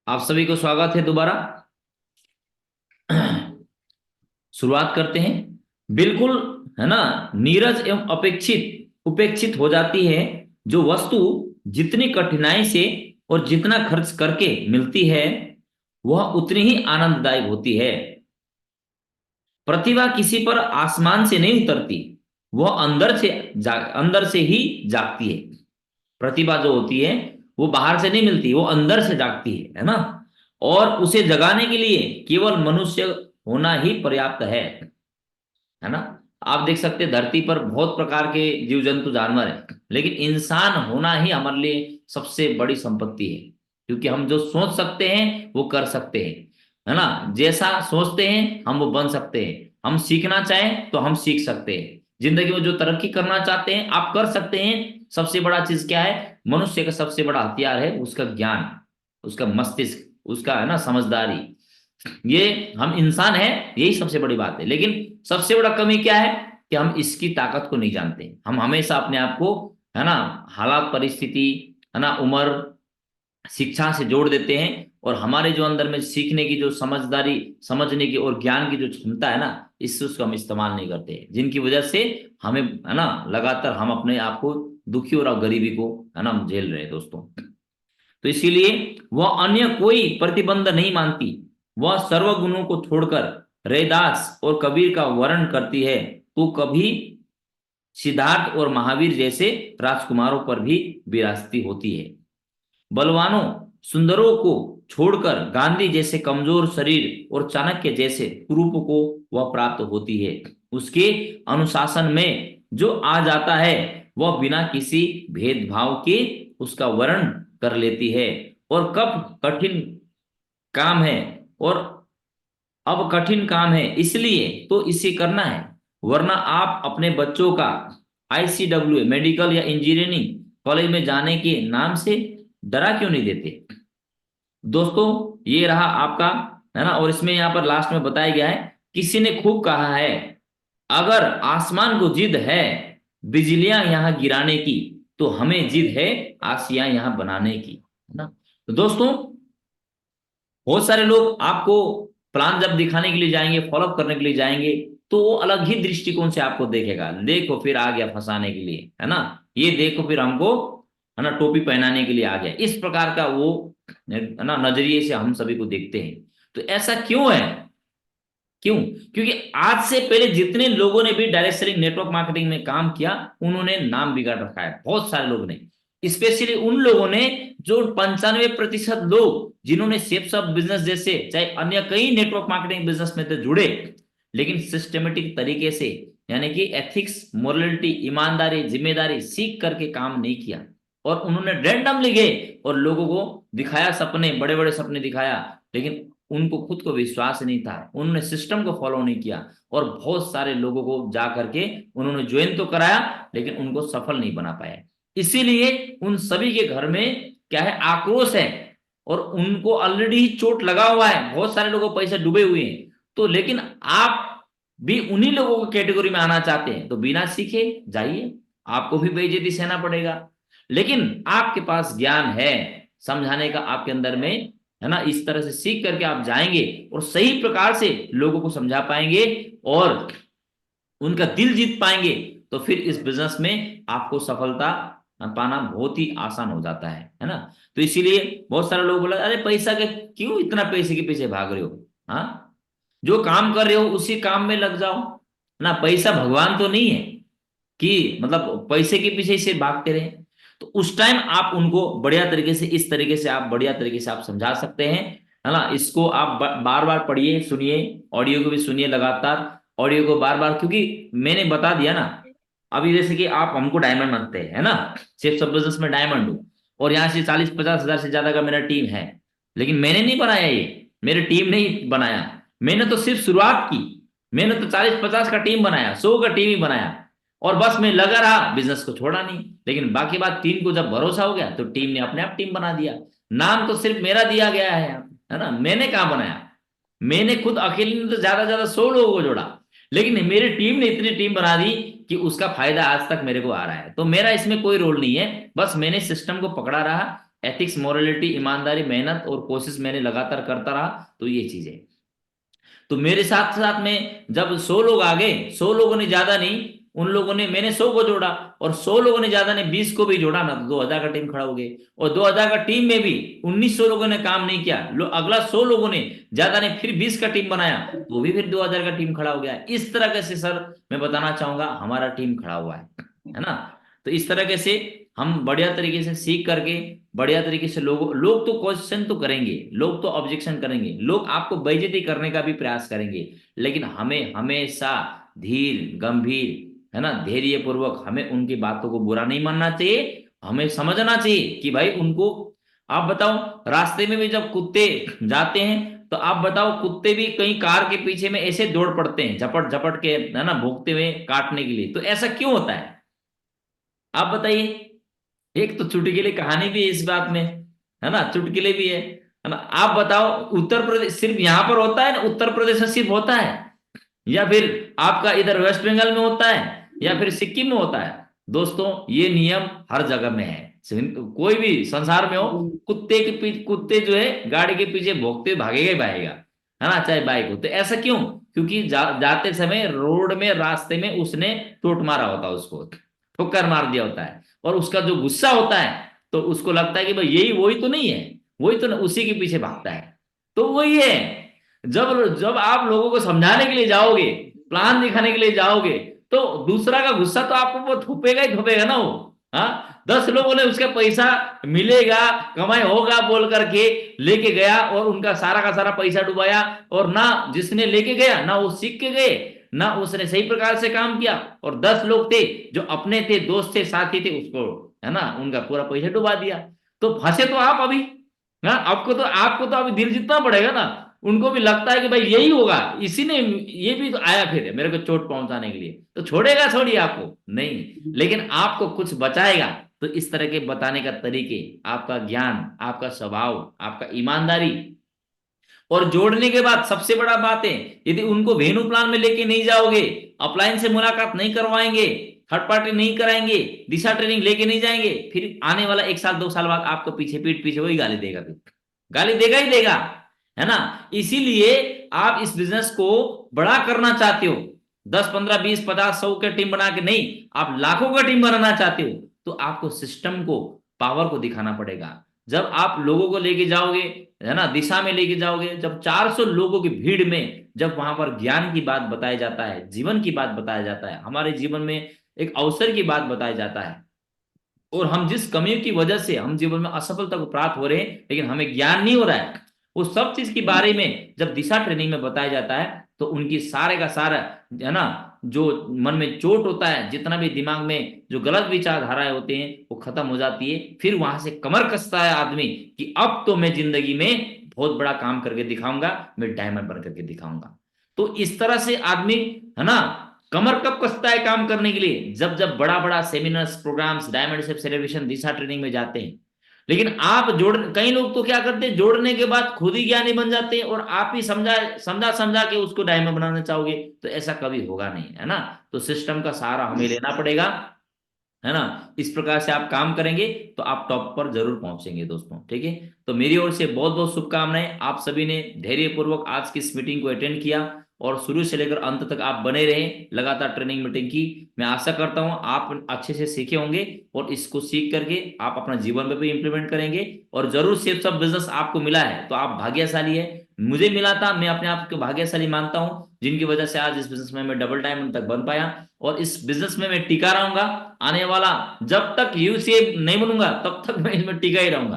आप सभी को स्वागत है दोबारा। शुरुआत करते हैं। बिल्कुल, है ना। नीरज एवं अपेक्षित उपेक्षित हो जाती है। जो वस्तु जितनी कठिनाई से और जितना खर्च करके मिलती है वह उतनी ही आनंददायक होती है। प्रतिभा किसी पर आसमान से नहीं उतरती, वह अंदर से ही जागती है। प्रतिभा जो होती है वो बाहर से नहीं मिलती, वो अंदर से जागती है ना। और उसे जगाने के लिए केवल मनुष्य होना ही पर्याप्त है ना। आप देख सकते हैं धरती पर बहुत प्रकार के जीव जंतु जानवर हैं, लेकिन इंसान होना ही हमारे लिए सबसे बड़ी संपत्ति है। क्योंकि हम जो सोच सकते हैं वो कर सकते हैं, है ना। जैसा सोचते हैं हम वो बन सकते हैं। हम सीखना चाहें तो हम सीख सकते हैं। जिंदगी में जो तरक्की करना चाहते हैं आप कर सकते हैं। सबसे बड़ा चीज क्या है? मनुष्य का सबसे बड़ा हथियार है उसका ज्ञान, उसका मस्तिष्क, उसका है ना समझदारी। ये हम इंसान हैं, यही सबसे बड़ी बात है। लेकिन सबसे बड़ा कमी क्या है कि हम इसकी ताकत को नहीं जानते। हम हमेशा अपने आप को, है ना, हालात, परिस्थिति, है ना, उम्र, शिक्षा से जोड़ देते हैं। और हमारे जो अंदर में सीखने की जो समझदारी, समझने की और ज्ञान की जो क्षमता है ना, इससे उसको हम इस्तेमाल नहीं करते, जिनकी वजह से हमें, है ना, लगातार हम अपने आप को दुखी और गरीबी को, है ना, हम झेल रहे हैं दोस्तों। तो इसीलिए वह अन्य कोई प्रतिबंध नहीं मानती। वह सर्व गुणों को छोड़कर रैदास और कबीर का वर्ण करती है, तो कभी सिद्धार्थ और महावीर जैसे राजकुमारों पर भी विरासती होती है। बलवानों, सुंदरों को छोड़कर गांधी जैसे कमजोर शरीर और चाणक्य जैसे कुरूप को वह प्राप्त होती है। उसके अनुशासन में जो आ जाता है वह बिना किसी भेदभाव के उसका वर्ण कर लेती है। और कब कठिन काम है, और अब कठिन काम है इसलिए तो इसे करना है। वरना आप अपने बच्चों का आईसीडब्ल्यू मेडिकल या इंजीनियरिंग कॉलेज में जाने के नाम से डरा क्यों नहीं देते? दोस्तों, ये रहा आपका, है ना। और इसमें यहाँ पर लास्ट में बताया गया है, किसी ने खूब कहा है, अगर आसमान को जिद है बिजलियां यहां गिराने की, तो हमें जिद है आसियां यहां बनाने की, है ना। तो दोस्तों, बहुत सारे लोग आपको प्लान जब दिखाने के लिए जाएंगे, फॉलोअप करने के लिए जाएंगे, तो वो अलग ही दृष्टिकोण से आपको देखेगा। देखो फिर आ गया फंसाने के लिए, है ना। ये देखो फिर हमको, है ना, टोपी पहनाने के लिए आ गया। इस प्रकार का वो, है ना, नजरिए से हम सभी को देखते हैं। तो ऐसा क्यों है? क्यों? क्योंकि आज से पहले जितने लोगों ने भी डायरेक्ट सेलिंग, नेटवर्क मार्केटिंग में काम किया, उन्होंने नाम बिगाड़ रखा है, बहुत सारे लोग ने। स्पेशली उन लोगों ने जो 95% लोग जिन्होंने सेप्स ऑफ बिजनेस जैसे चाहे अन्य कई नेटवर्क मार्केटिंग बिजनेस में तो जुड़े, लेकिन सिस्टमेटिक तरीके से, यानी कि एथिक्स, मोरलिटी, ईमानदारी, जिम्मेदारी सीख करके काम नहीं किया। और उन्होंने रैंडमली गए और लोगों को दिखाया सपने, बड़े बड़े सपने दिखाया, लेकिन उनको खुद को विश्वास नहीं था, उन्होंने सिस्टम को फॉलो नहीं किया। और बहुत सारे लोगों को जा करके उन्होंने ज्वाइन तो कराया, लेकिन उनको सफल नहीं बना पाया। इसीलिए उन सभी के घर में क्या है, आक्रोश है। और उनको ऑलरेडी चोट लगा हुआ है, बहुत सारे लोगों को पैसे डूबे हुए हैं। तो लेकिन आप भी उन्हीं लोगों को कैटेगरी में आना चाहते हैं, तो बिना सीखे जाइए, आपको भी बेइज्जती सहना पड़ेगा। लेकिन आपके पास ज्ञान है समझाने का, आपके अंदर में, है ना, इस तरह से सीख करके आप जाएंगे और सही प्रकार से लोगों को समझा पाएंगे और उनका दिल जीत पाएंगे, तो फिर इस बिजनेस में आपको सफलता पाना बहुत ही आसान हो जाता है ना। तो इसीलिए बहुत सारे लोग बोला, अरे पैसा के क्यों इतना पैसे के पीछे भाग रहे हो? हाँ, जो काम कर रहे हो उसी काम में लग जाओ ना। पैसा भगवान तो नहीं है कि मतलब पैसे के पीछे से भागते रहे। तो उस टाइम आप उनको बढ़िया तरीके से, इस तरीके से आप बढ़िया तरीके से आप समझा सकते हैं, है ना। इसको आप बार बार पढ़िए, सुनिए, ऑडियो को भी सुनिए लगातार, ऑडियो को बार बार, क्योंकि मैंने बता दिया ना। अभी जैसे कि आप हमको डायमंड मानते हैं, है ना, सिर्फ सब बिजनेस में डायमंड हूँ, और यहाँ से 40-50 हजार से ज्यादा का मेरा टीम है। लेकिन मैंने नहीं बनाया ये, मेरी टीम नहीं बनाया, मैंने तो सिर्फ शुरुआत की। मैंने तो 40-50 का टीम बनाया, 100 का टीम ही बनाया, और बस मैं लगा रहा, बिजनेस को छोड़ा नहीं। लेकिन बाकी बात, टीम को जब भरोसा हो गया तो टीम ने अपने आप टीम बना दिया। नाम तो सिर्फ मेरा दिया गया है ना, मैंने कहाँ बनाया। मैंने खुद अकेले ने तो ज्यादा 100 लोगों को जोड़ा, लेकिन मेरी टीम ने इतनी टीम बना दी कि उसका फायदा आज तक मेरे को आ रहा है। तो मेरा इसमें कोई रोल नहीं है, बस मैंने सिस्टम को पकड़ा रहा, एथिक्स, मोरालिटी, ईमानदारी, मेहनत और कोशिश मैंने लगातार करता रहा, तो ये चीज है। तो मेरे साथ साथ में जब 100 लोग आ गए, 100 लोगों ने ज्यादा नहीं, उन लोगों ने, मैंने 100 को जोड़ा और 100 लोगों ने ज्यादा ने 20 को भी जोड़ा ना, तो 2000 का टीम खड़ा हो गई। और 2000 का टीम में भी 1900 लोगों ने काम नहीं किया, अगला 100 लोगों ने ज्यादा ने फिर 20 का टीम बनाया, तो भी फिर 2000 का टीम खड़ा हो गया। इस तरह से सर मैं बताना चाहूंगा हमारा टीम खड़ा हुआ है ना। तो इस तरह से हम बढ़िया तरीके से सीख करके, बढ़िया तरीके से, लोग लोग तो क्वेश्चन तो करेंगे, लोग तो ऑब्जेक्शन करेंगे, लोग आपको बेइज्जती करने का भी प्रयास करेंगे, लेकिन हमें हमेशा धीर गंभीर, है ना, धैर्य पूर्वक हमें उनकी बातों को बुरा नहीं मानना चाहिए। हमें समझना चाहिए कि भाई उनको, आप बताओ, रास्ते में भी जब कुत्ते जाते हैं तो आप बताओ, कुत्ते भी कहीं कार के पीछे में ऐसे दौड़ पड़ते हैं झपट झपट के, है ना, भौंकते हुए काटने के लिए, तो ऐसा क्यों होता है आप बताइए। एक तो चुटकुले कहानी भी है इस बात में, है ना, चुटकुले भी है ना। आप बताओ, उत्तर प्रदेश सिर्फ यहां पर होता है ना, उत्तर प्रदेश में सिर्फ होता है, या फिर आपका इधर वेस्ट बंगाल में होता है, या फिर सिक्किम में होता है। दोस्तों ये नियम हर जगह में है, कोई भी संसार में हो, कुत्ते के पीछे, कुत्ते जो है गाड़ी के पीछे भौंकते हुए भागेगा ही भागेगा, है ना, चाहे बाइक हो। तो ऐसा क्यों? क्योंकि जाते समय रोड में, रास्ते में उसने चोट मारा होता है, उसको ठोकर मार दिया होता है, और उसका जो गुस्सा होता है, तो उसको लगता है कि भाई यही वही तो नहीं है, वही तो उसी के पीछे भागता है। तो वही है, जब जब आप लोगों को समझाने के लिए जाओगे, प्लान दिखाने के लिए जाओगे, तो दूसरा का गुस्सा तो आपको वो थोपेगा ही थोपेगा ना वो। हाँ, 10 लोगों ने उसका पैसा मिलेगा, कमाई होगा बोल करके लेके गया, और उनका सारा का सारा पैसा डुबाया, और ना जिसने लेके गया ना वो सीख के गए, ना उसने सही प्रकार से काम किया, और 10 लोग थे जो अपने थे, दोस्त थे, साथी थे, उसको, है ना, उनका पूरा पैसा डुबा दिया। तो फंसे तो आप अभी। हाँ, आपको तो अभी दिल जीतना पड़ेगा ना। उनको भी लगता है कि भाई यही होगा, इसी ने, ये भी तो आया फिर मेरे को चोट पहुंचाने के लिए, तो छोड़ेगा थोड़ी आपको नहीं, लेकिन आपको कुछ बचाएगा। तो इस तरह के बताने का तरीके, आपका ज्ञान, आपका स्वभाव, आपका ईमानदारी, और जोड़ने के बाद सबसे बड़ा बात है, यदि उनको वेन्यू प्लान में लेके नहीं जाओगे, अपलाइन से मुलाकात नहीं करवाएंगे, थर्ड पार्टी नहीं कराएंगे, दिशा ट्रेनिंग लेके नहीं जाएंगे, फिर आने वाला 1 साल 2 साल बाद आपको पीछे, पीठ पीछे वही गाली देगा, फिर गाली देगा ही देगा, है ना। इसीलिए आप इस बिजनेस को बड़ा करना चाहते हो, 10 15 20 50 100 के टीम बना के नहीं, आप लाखों का टीम बनाना चाहते हो, तो आपको सिस्टम को, पावर को दिखाना पड़ेगा। जब आप लोगों को लेके जाओगे, है ना, दिशा में लेके जाओगे, जब 400 लोगों की भीड़ में जब वहां पर ज्ञान की बात बताया जाता है, जीवन की बात बताया जाता है, हमारे जीवन में एक अवसर की बात बताया जाता है, और हम जिस कमियों की वजह से हम जीवन में असफलता को प्राप्त हो रहे हैं, लेकिन हमें ज्ञान नहीं हो रहा है, वो सब चीज के बारे में जब दिशा ट्रेनिंग में बताया जाता है, तो उनकी सारे का सारा, है ना, जो मन में चोट होता है, जितना भी दिमाग में जो गलत विचारधाराएं होते हैं, वो खत्म हो जाती है। फिर वहां से कमर कसता है आदमी कि अब तो मैं जिंदगी में बहुत बड़ा काम करके दिखाऊंगा, मैं डायमंड बन करके दिखाऊंगा। तो इस तरह से आदमी, है ना, कमर कब कसता है काम करने के लिए? जब जब बड़ा बड़ा seminars, programmes, diamond shape celebration, Disha training में जाते हैं। लेकिन आप जोड़, कई लोग तो क्या करते हैं, जोड़ने के बाद खुद ही ज्ञानी बन जाते हैं, और आप ही समझा समझा समझा के उसको डायमंड बनाना चाहोगे, तो ऐसा कभी होगा नहीं, है ना। तो सिस्टम का सहारा हमें लेना पड़ेगा, है ना। इस प्रकार से आप काम करेंगे तो आप टॉप पर जरूर पहुंचेंगे दोस्तों, ठीक है। तो मेरी ओर से बहुत बहुत शुभकामनाएं। आप सभी ने धैर्य पूर्वक आज की इस मीटिंग को अटेंड किया, और शुरू से लेकर अंत तक आप बने रहे लगातार ट्रेनिंग मीटिंग की। मैं आशा करता हूं आप अच्छे से सीखे होंगे, और इसको सीख करके आप अपना जीवन में भी इंप्लीमेंट करेंगे, और जरूर सिर्फ सब बिजनेस आपको मिला है तो आप भाग्यशाली है। मुझे मिला था, मैं अपने आप को भाग्यशाली मानता हूं, जिनकी वजह से आज इस बिजनेस में मैं डबल डायमंड तक बन पाया, और इस बिजनेस में मैं टिका रहूंगा। आने वाला, जब तक यूसीए नहीं बनूंगा तब तक मैं इसमें टिका ही रहूंगा,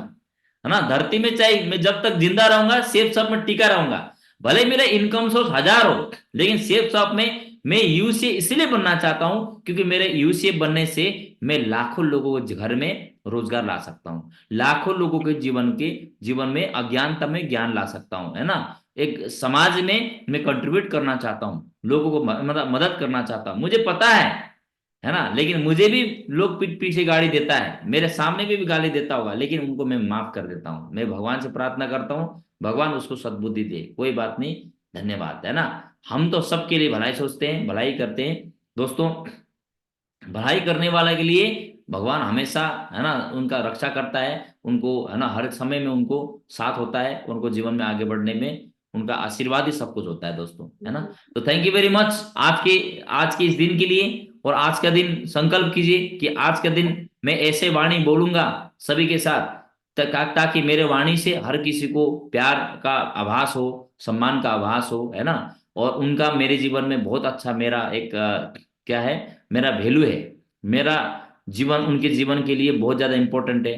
है ना। धरती में चाहे मैं जब तक जिंदा रहूंगा, सेफ शॉप में टिका रहूंगा। भले मेरा इनकम सोर्स 1000 हो, लेकिन सेफ शॉप में मैं यूसीए इसलिए बनना चाहता हूं, क्योंकि मेरे यूसीए बनने से मैं लाखों लोगों के घर में रोजगार ला सकता हूं, लाखों लोगों के जीवन में अज्ञानता में ज्ञान ला सकता हूं, है ना। एक समाज में मैं कंट्रीब्यूट करना चाहता हूं, लोगों को मदद करना चाहता हूं। मुझे पता है ना, लेकिन मुझे भी लोग पीठ पीछे गाली देता है, मेरे सामने भी गाली देता होगा, लेकिन उनको मैं माफ कर देता हूँ। मैं भगवान से प्रार्थना करता हूँ, भगवान उसको सद्बुद्धि दे, कोई बात नहीं, धन्यवाद, है ना। हम तो सबके लिए भलाई सोचते हैं, भलाई करते हैं दोस्तों। भलाई करने वाले के लिए भगवान हमेशा, है ना, उनका रक्षा करता है, उनको, है ना, हर समय में उनको साथ होता है, उनको जीवन में आगे बढ़ने में उनका आशीर्वाद ही सब कुछ होता है दोस्तों, है ना। तो थैंक यू वेरी मच आज के इस दिन के लिए। और आज का दिन संकल्प कीजिए कि आज का दिन मैं ऐसे वाणी बोलूंगा सभी के साथ, ताकि मेरे वाणी से हर किसी को प्यार का आभास हो, सम्मान का आभास हो, है ना। और उनका मेरे जीवन में बहुत अच्छा, मेरा एक क्या है, मेरा वैल्यू है, मेरा जीवन उनके जीवन के लिए बहुत ज्यादा इंपॉर्टेंट है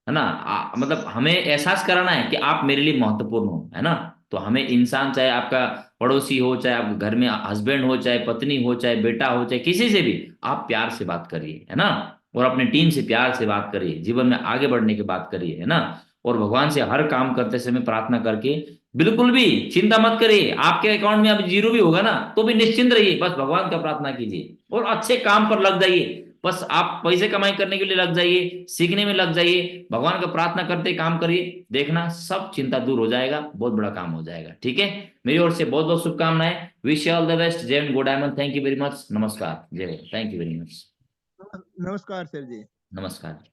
ना। मतलब हमें एहसास कराना है कि आप मेरे लिए महत्वपूर्ण हो, है ना। तो हमें इंसान, चाहे आपका पड़ोसी हो, चाहे आप घर में हस्बैंड हो, चाहे पत्नी हो, चाहे बेटा हो, चाहे किसी से भी, आप प्यार से बात करिए, है ना। और अपनी टीम से प्यार से बात करिए, जीवन में आगे बढ़ने की बात करिए, है ना। और भगवान से हर काम करते समय प्रार्थना करके, बिल्कुल भी चिंता मत करिए, आपके अकाउंट में अभी जीरो भी होगा ना तो भी निश्चिंत रहिए, बस भगवान का प्रार्थना कीजिए और अच्छे काम पर लग जाइए। बस आप पैसे कमाई करने के लिए लग जाइए, सीखने में लग जाइए, भगवान का प्रार्थना करते काम करिए, देखना सब चिंता दूर हो जाएगा, बहुत बड़ा काम हो जाएगा, ठीक है। मेरी ओर से बहुत बहुत शुभकामनाएं। Wish you all the best. जय हिंद, go diamond. Thank you very much. नमस्कार। जय हिंद। Thank you very much. नमस्कार सर जी। नमस्कार।